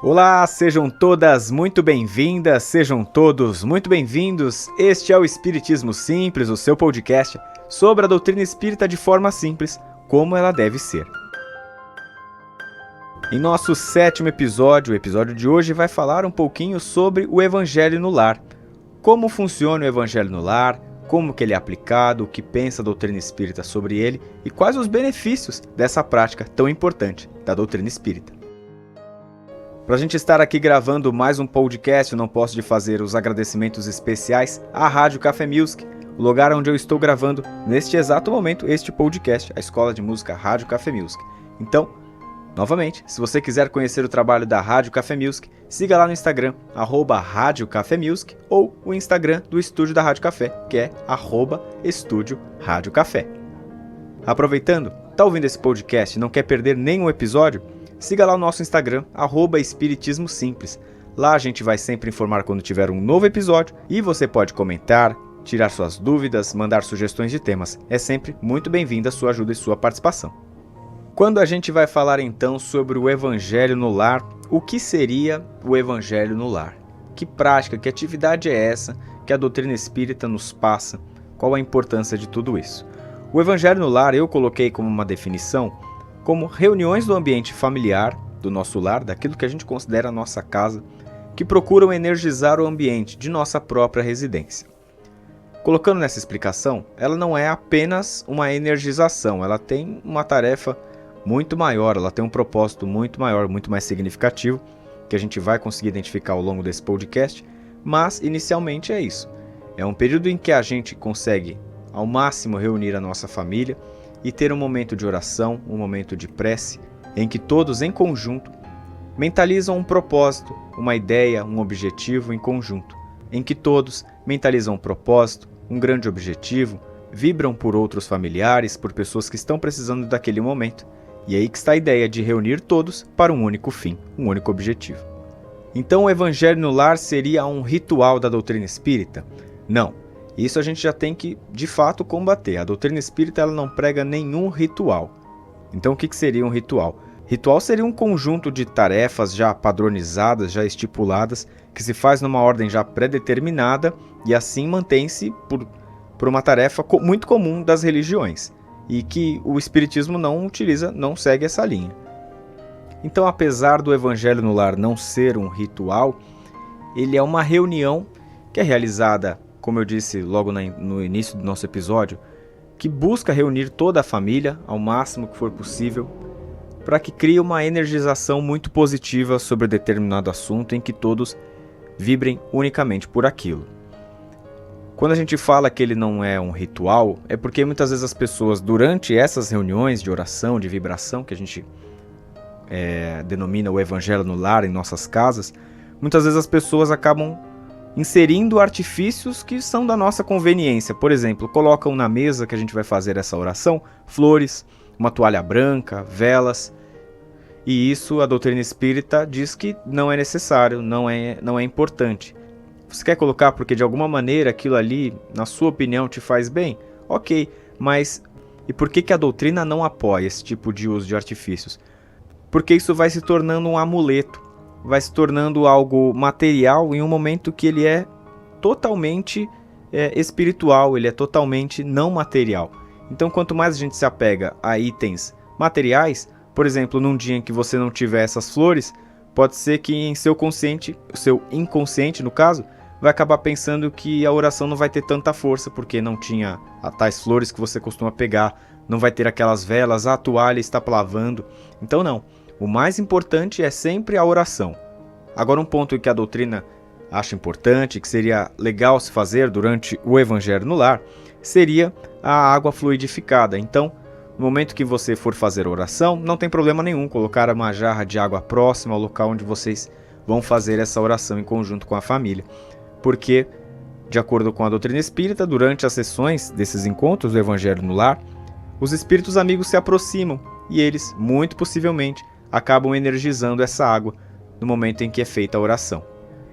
Olá, sejam todas muito bem-vindas, sejam todos muito bem-vindos. Este é o Espiritismo Simples, o seu podcast sobre a doutrina espírita de forma simples, como ela deve ser. Em nosso 7º episódio, o episódio de hoje vai falar um pouquinho sobre o Evangelho no Lar. Como funciona o Evangelho no Lar, como que ele é aplicado, o que pensa a doutrina espírita sobre ele e quais os benefícios dessa prática tão importante da doutrina espírita. Para a gente estar aqui gravando mais um podcast, eu não posso de fazer os agradecimentos especiais à Rádio Café Music, o lugar onde eu estou gravando neste exato momento este podcast, a Escola de Música Rádio Café Music. Então, novamente, se você quiser conhecer o trabalho da Rádio Café Music, siga lá no Instagram, @Rádio Café Music, ou o Instagram do Estúdio da Rádio Café, que é @Estúdio Rádio Café. Aproveitando, está ouvindo esse podcast e não quer perder nenhum episódio? Siga lá o nosso Instagram, @Espiritismo Simples. Lá a gente vai sempre informar quando tiver um novo episódio e você pode comentar, tirar suas dúvidas, mandar sugestões de temas. É sempre muito bem-vinda a sua ajuda e sua participação. Quando a gente vai falar então sobre o Evangelho no Lar, o que seria o Evangelho no Lar? Que prática, que atividade é essa que a doutrina espírita nos passa? Qual a importância de tudo isso? O Evangelho no Lar eu coloquei como uma definição como reuniões do ambiente familiar, do nosso lar, daquilo que a gente considera a nossa casa, que procuram energizar o ambiente de nossa própria residência. Colocando nessa explicação, ela não é apenas uma energização, ela tem uma tarefa muito maior, ela tem um propósito muito maior, muito mais significativo, que a gente vai conseguir identificar ao longo desse podcast, mas inicialmente é isso. É um período em que a gente consegue ao máximo reunir a nossa família e ter um momento de oração, um momento de prece, em que todos em conjunto mentalizam um propósito, uma ideia, um objetivo em conjunto, em que todos mentalizam um propósito, um grande objetivo, vibram por outros familiares, por pessoas que estão precisando daquele momento, e aí que está a ideia de reunir todos para um único fim, um único objetivo. Então o Evangelho no Lar seria um ritual da doutrina espírita? Não. Isso a gente já tem que, de fato, combater. A doutrina espírita ela não prega nenhum ritual. Então, o que seria um ritual? Ritual seria um conjunto de tarefas já padronizadas, já estipuladas, que se faz numa ordem já pré-determinada e assim mantém-se por uma tarefa muito comum das religiões e que o Espiritismo não utiliza, não segue essa linha. Então, apesar do Evangelho no Lar não ser um ritual, ele é uma reunião que é realizada, como eu disse logo no início do nosso episódio, que busca reunir toda a família ao máximo que for possível para que crie uma energização muito positiva sobre determinado assunto em que todos vibrem unicamente por aquilo. Quando a gente fala que ele não é um ritual, é porque muitas vezes as pessoas, durante essas reuniões de oração, de vibração, que a gente denomina o Evangelho no Lar em nossas casas, muitas vezes as pessoas acabam inserindo artifícios que são da nossa conveniência. Por exemplo, colocam na mesa que a gente vai fazer essa oração flores, uma toalha branca, velas. E isso a doutrina espírita diz que não é necessário, não é importante. Você quer colocar porque de alguma maneira aquilo ali, na sua opinião, te faz bem? Ok, mas e por que a doutrina não apoia esse tipo de uso de artifícios? Porque isso vai se tornando um amuleto. Vai se tornando algo material em um momento que ele é totalmente espiritual, ele é totalmente não material. Então, quanto mais a gente se apega a itens materiais, por exemplo, num dia em que você não tiver essas flores, pode ser que em seu consciente, o seu inconsciente, no caso, vai acabar pensando que a oração não vai ter tanta força, porque não tinha tais flores que você costuma pegar, não vai ter aquelas velas, a toalha está lavando. Então, não. O mais importante é sempre a oração. Agora, um ponto que a doutrina acha importante, que seria legal se fazer durante o Evangelho no Lar, seria a água fluidificada. Então, no momento que você for fazer a oração, não tem problema nenhum colocar uma jarra de água próxima ao local onde vocês vão fazer essa oração em conjunto com a família. Porque, de acordo com a doutrina espírita, durante as sessões desses encontros do Evangelho no Lar, os espíritos amigos se aproximam e eles, muito possivelmente, acabam energizando essa água no momento em que é feita a oração.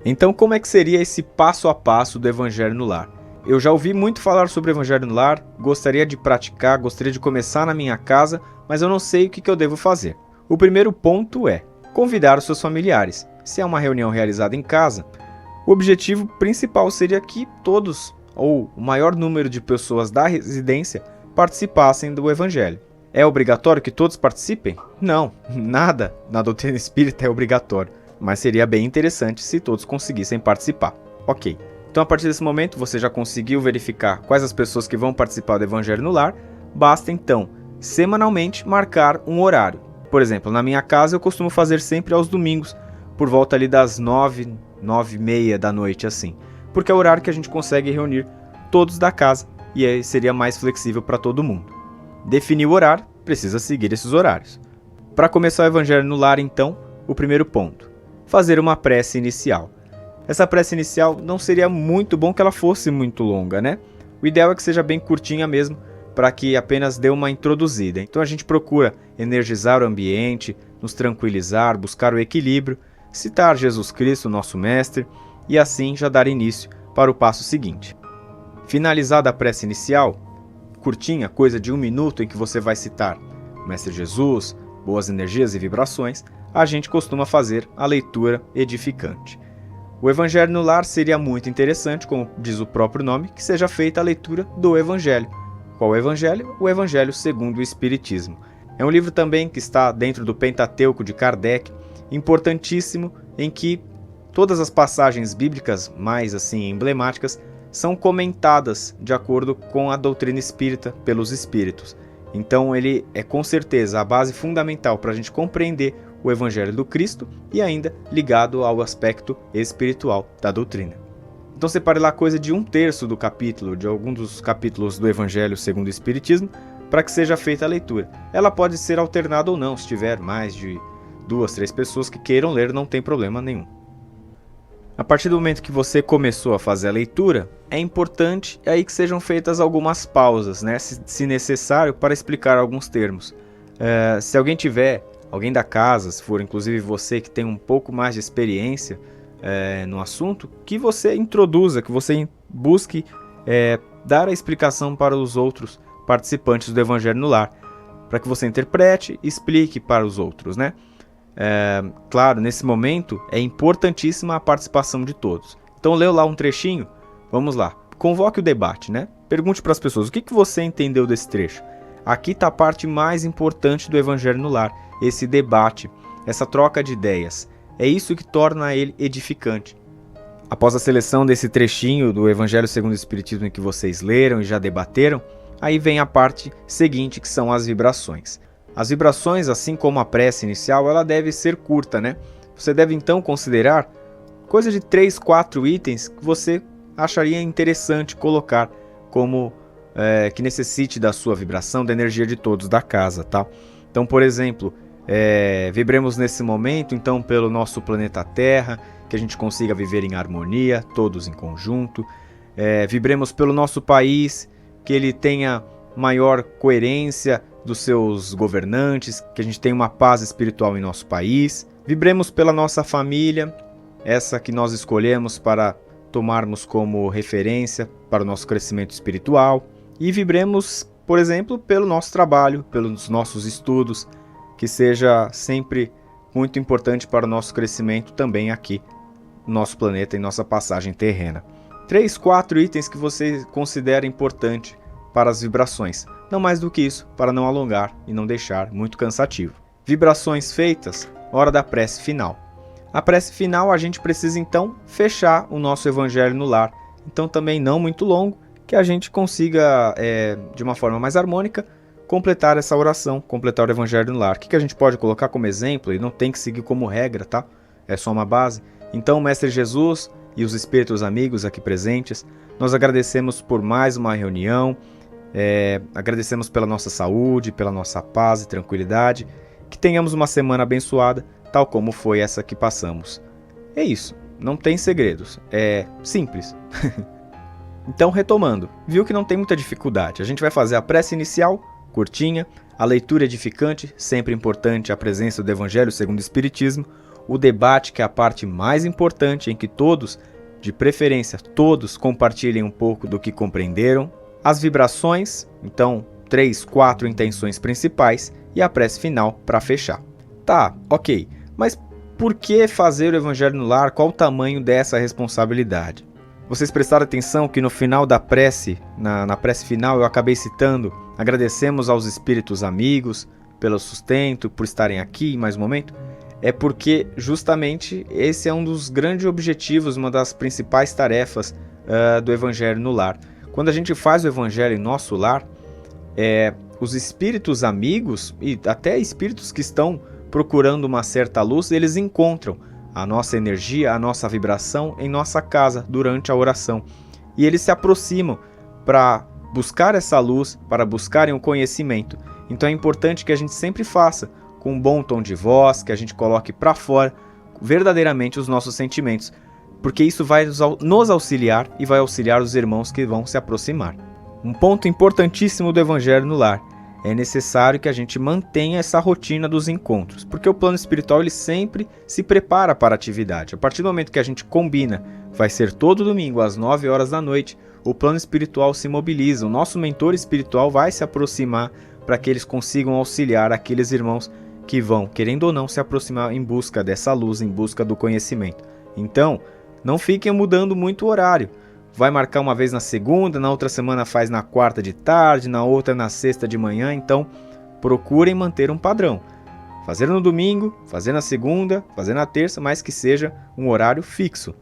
Então, como é que seria esse passo a passo do Evangelho no Lar? Eu já ouvi muito falar sobre o Evangelho no Lar, gostaria de praticar, gostaria de começar na minha casa, mas eu não sei o que eu devo fazer. O primeiro ponto é convidar os seus familiares. Se é uma reunião realizada em casa, o objetivo principal seria que todos, ou o maior número de pessoas da residência, participassem do Evangelho. É obrigatório que todos participem? Não, nada na doutrina espírita é obrigatório, mas seria bem interessante se todos conseguissem participar. Ok, então a partir desse momento você já conseguiu verificar quais as pessoas que vão participar do Evangelho no Lar, basta então, semanalmente, marcar um horário. Por exemplo, na minha casa eu costumo fazer sempre aos domingos, por volta ali das 9, 9h30 da noite assim, porque é o horário que a gente consegue reunir todos da casa e aí seria mais flexível para todo mundo. Definir o horário, precisa seguir esses horários. Para começar o Evangelho no Lar, então, o primeiro ponto, fazer uma prece inicial. Essa prece inicial não seria muito bom que ela fosse muito longa, né? O ideal é que seja bem curtinha mesmo, para que apenas dê uma introduzida. Então a gente procura energizar o ambiente, nos tranquilizar, buscar o equilíbrio, citar Jesus Cristo, nosso Mestre, e assim já dar início para o passo seguinte. Finalizada a prece inicial, curtinha, coisa de 1 minuto, em que você vai citar o Mestre Jesus, boas energias e vibrações, a gente costuma fazer a leitura edificante. O Evangelho no Lar seria muito interessante, como diz o próprio nome, que seja feita a leitura do Evangelho. Qual o Evangelho? O Evangelho segundo o Espiritismo. É um livro também que está dentro do Pentateuco de Kardec, importantíssimo, em que todas as passagens bíblicas mais assim emblemáticas são comentadas de acordo com a doutrina espírita pelos espíritos. Então ele é com certeza a base fundamental para a gente compreender o Evangelho do Cristo e ainda ligado ao aspecto espiritual da doutrina. Então separe lá coisa de 1/3 do capítulo, de algum dos capítulos do Evangelho segundo o Espiritismo, para que seja feita a leitura. Ela pode ser alternada ou não, se tiver mais de 2, 3 pessoas que queiram ler, não tem problema nenhum. A partir do momento que você começou a fazer a leitura, é importante aí que sejam feitas algumas pausas, né, se necessário, para explicar alguns termos. Se alguém da casa, se for inclusive você que tem um pouco mais de experiência no assunto, que você introduza, que você busque dar a explicação para os outros participantes do Evangelho no Lar, para que você interprete e explique para os outros, né? Claro, nesse momento é importantíssima a participação de todos. Então leu lá um trechinho, vamos lá, convoque o debate, né? Pergunte para as pessoas, o que você entendeu desse trecho? Aqui está a parte mais importante do Evangelho no Lar, esse debate, essa troca de ideias. É isso que torna ele edificante. Após a seleção desse trechinho do Evangelho segundo o Espiritismo em que vocês leram e já debateram, aí vem a parte seguinte, que são as vibrações. As vibrações, assim como a prece inicial, ela deve ser curta, né? Você deve então considerar coisa de 3, 4 itens que você acharia interessante colocar como que necessite da sua vibração, da energia de todos da casa, tá? Então, por exemplo, vibremos nesse momento, então, pelo nosso planeta Terra, que a gente consiga viver em harmonia, todos em conjunto. Vibremos pelo nosso país, que ele tenha maior coerência dos seus governantes, que a gente tenha uma paz espiritual em nosso país. Vibremos pela nossa família, essa que nós escolhemos para tomarmos como referência para o nosso crescimento espiritual. E vibremos, por exemplo, pelo nosso trabalho, pelos nossos estudos, que seja sempre muito importante para o nosso crescimento também aqui no nosso planeta e nossa passagem terrena. 3, 4 itens que você considera importante para as vibrações. Não mais do que isso, para não alongar e não deixar muito cansativo. Vibrações feitas, hora da prece final. A prece final a gente precisa então fechar o nosso Evangelho no Lar. Então também não muito longo, que a gente consiga, de uma forma mais harmônica, completar essa oração, completar o Evangelho no Lar. O que a gente pode colocar como exemplo, e não tem que seguir como regra, tá? É só uma base. Então o Mestre Jesus e os espíritos amigos aqui presentes, nós agradecemos por mais uma reunião, agradecemos pela nossa saúde, pela nossa paz e tranquilidade, que tenhamos uma semana abençoada, tal como foi essa que passamos. É isso, não tem segredos, é simples. Então, retomando, viu que não tem muita dificuldade. A gente vai fazer a prece inicial, curtinha, a leitura edificante, sempre importante a presença do Evangelho segundo o Espiritismo, o debate, que é a parte mais importante, em que todos, de preferência todos, compartilhem um pouco do que compreenderam, as vibrações, então 3, 4 intenções principais e a prece final para fechar. Tá, ok, mas por que fazer o Evangelho no Lar? Qual o tamanho dessa responsabilidade? Vocês prestaram atenção que no final da prece, na prece final, eu acabei citando: agradecemos aos espíritos amigos pelo sustento, por estarem aqui em mais um momento? É porque justamente esse é um dos grandes objetivos, uma das principais tarefas do Evangelho no Lar. Quando a gente faz o Evangelho em nosso lar, os espíritos amigos e até espíritos que estão procurando uma certa luz, eles encontram a nossa energia, a nossa vibração em nossa casa durante a oração. E eles se aproximam para buscar essa luz, para buscarem o conhecimento. Então é importante que a gente sempre faça com um bom tom de voz, que a gente coloque para fora verdadeiramente os nossos sentimentos, porque isso vai nos auxiliar e vai auxiliar os irmãos que vão se aproximar. Um ponto importantíssimo do Evangelho no Lar: é necessário que a gente mantenha essa rotina dos encontros, porque o plano espiritual ele sempre se prepara para a atividade. A partir do momento que a gente combina, vai ser todo domingo às 9 horas da noite, o plano espiritual se mobiliza, o nosso mentor espiritual vai se aproximar para que eles consigam auxiliar aqueles irmãos que vão, querendo ou não, se aproximar em busca dessa luz, em busca do conhecimento. Então, não fiquem mudando muito o horário. Vai marcar uma vez na segunda, na outra semana faz na quarta de tarde, na outra na sexta de manhã. Então, procurem manter um padrão. Fazer no domingo, fazer na segunda, fazer na terça, mas que seja um horário fixo.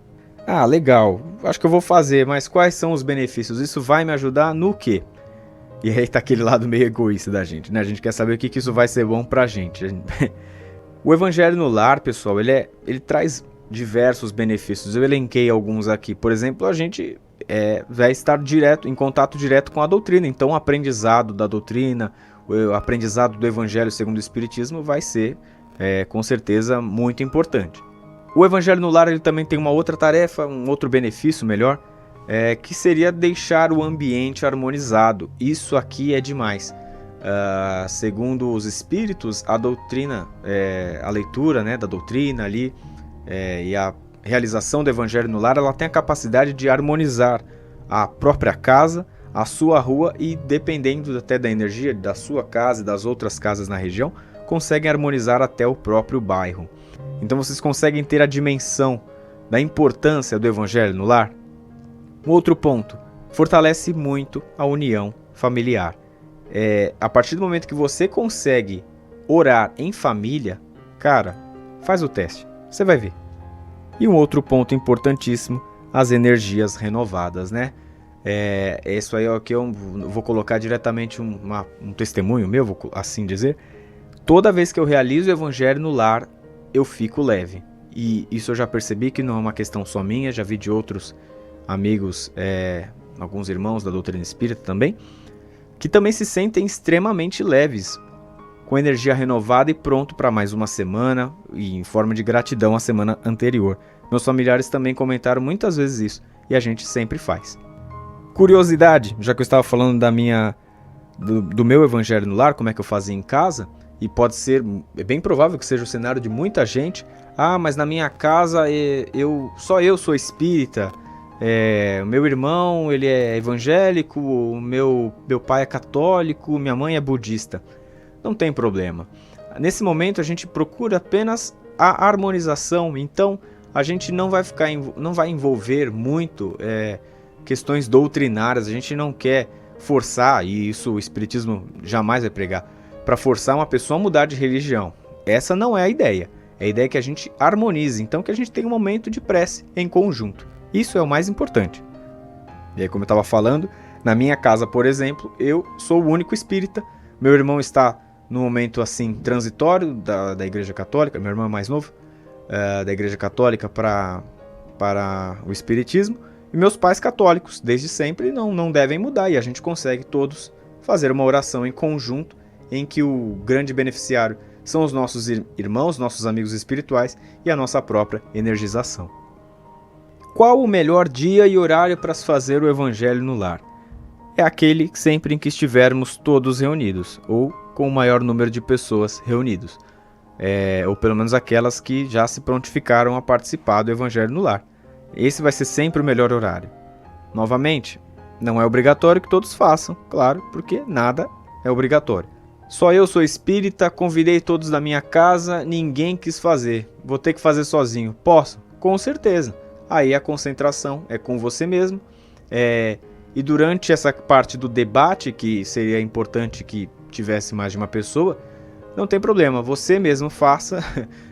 Ah, legal, acho que eu vou fazer, mas quais são os benefícios? Isso vai me ajudar no quê? E aí tá aquele lado meio egoísta da gente, né? A gente quer saber o que isso vai ser bom pra gente. O Evangelho no Lar, pessoal, ele traz diversos benefícios. Eu elenquei alguns aqui. Por exemplo, a gente vai estar em contato direto com a doutrina. Então, o aprendizado da doutrina, o aprendizado do Evangelho segundo o Espiritismo vai ser, com certeza, muito importante. O Evangelho no Lar ele também tem uma outra tarefa, um outro benefício melhor, que seria deixar o ambiente harmonizado. Isso aqui é demais. Segundo os espíritos, a doutrina, a leitura, né, da doutrina ali, e a realização do Evangelho no Lar, ela tem a capacidade de harmonizar a própria casa, a sua rua e, dependendo até da energia da sua casa e das outras casas na região, conseguem harmonizar até o próprio bairro. Então vocês conseguem ter a dimensão da importância do Evangelho no Lar? Um outro ponto, fortalece muito a união familiar. A partir do momento que você consegue orar em família, cara, faz o teste, você vai ver. E um outro ponto importantíssimo, as energias renovadas, né? Isso aí é o que eu vou colocar diretamente um testemunho meu, vou assim dizer. Toda vez que eu realizo o Evangelho no Lar, eu fico leve. E isso eu já percebi que não é uma questão só minha, já vi de outros amigos, alguns irmãos da doutrina espírita também, que também se sentem extremamente leves, com energia renovada e pronto para mais uma semana e em forma de gratidão à semana anterior. Meus familiares também comentaram muitas vezes isso e a gente sempre faz. Curiosidade, já que eu estava falando do meu Evangelho no Lar, como é que eu fazia em casa, e pode ser, é bem provável que seja o cenário de muita gente. Ah, mas na minha casa só eu sou espírita, o meu irmão ele é evangélico, o meu pai é católico, minha mãe é budista. Não tem problema. Nesse momento a gente procura apenas a harmonização, então a gente não vai envolver muito questões doutrinárias, a gente não quer forçar, e isso o Espiritismo jamais vai pregar, para forçar uma pessoa a mudar de religião. Essa não é a ideia. A ideia é que a gente harmonize, então que a gente tenha um momento de prece em conjunto. Isso é o mais importante. E aí, como eu estava falando, na minha casa, por exemplo, eu sou o único espírita, meu irmão está no momento assim transitório da Igreja Católica, meu irmão é mais novo, da Igreja Católica para o Espiritismo, e meus pais católicos, desde sempre, não devem mudar, e a gente consegue todos fazer uma oração em conjunto, em que o grande beneficiário são os nossos irmãos, nossos amigos espirituais e a nossa própria energização. Qual o melhor dia e horário para se fazer o Evangelho no Lar? É aquele sempre em que estivermos todos reunidos, ou com o maior número de pessoas reunidos, ou pelo menos aquelas que já se prontificaram a participar do Evangelho no Lar. Esse vai ser sempre o melhor horário. Novamente, não é obrigatório que todos façam, claro, porque nada é obrigatório. Só eu sou espírita, convidei todos da minha casa, ninguém quis fazer. Vou ter que fazer sozinho. Posso? Com certeza. Aí a concentração é com você mesmo. E durante essa parte do debate, que seria importante que tivesse mais de uma pessoa, não tem problema, você mesmo faça.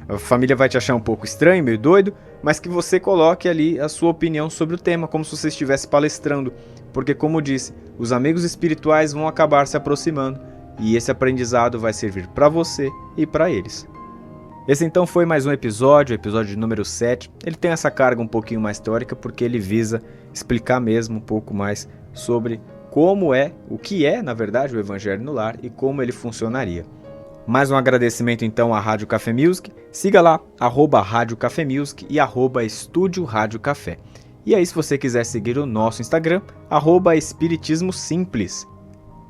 A família vai te achar um pouco estranho, meio doido, mas que você coloque ali a sua opinião sobre o tema, como se você estivesse palestrando. Porque, como disse, os amigos espirituais vão acabar se aproximando e esse aprendizado vai servir para você e para eles. Esse então foi mais um episódio, o episódio número 7. Ele tem essa carga um pouquinho mais teórica porque ele visa explicar mesmo um pouco mais sobre como o que é, na verdade, o Evangelho no Lar e como ele funcionaria. Mais um agradecimento então à Rádio Café Music. Siga lá, @Rádio Café Music e @Estúdio Rádio Café. E aí, se você quiser seguir o nosso Instagram, @Espiritismo Simples.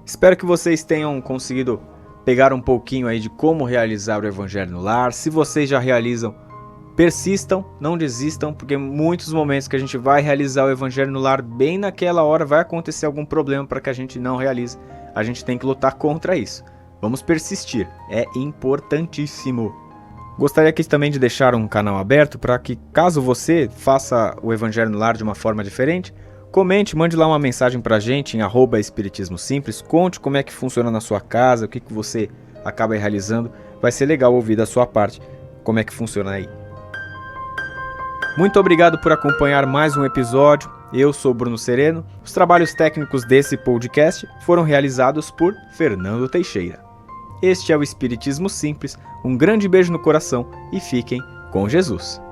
Espero que vocês tenham conseguido pegar um pouquinho aí de como realizar o Evangelho no Lar. Se vocês já realizam, persistam, não desistam, porque muitos momentos que a gente vai realizar o Evangelho no Lar, bem naquela hora vai acontecer algum problema para que a gente não realize. A gente tem que lutar contra isso. Vamos persistir, é importantíssimo. Gostaria aqui também de deixar um canal aberto para que, caso você faça o Evangelho no Lar de uma forma diferente, comente, mande lá uma mensagem pra gente em @Espiritismo Simples, conte como é que funciona na sua casa, o que você acaba realizando, vai ser legal ouvir da sua parte como é que funciona aí. Muito obrigado por acompanhar mais um episódio, eu sou Bruno Sereno, os trabalhos técnicos desse podcast foram realizados por Fernando Teixeira. Este é o Espiritismo Simples, um grande beijo no coração e fiquem com Jesus.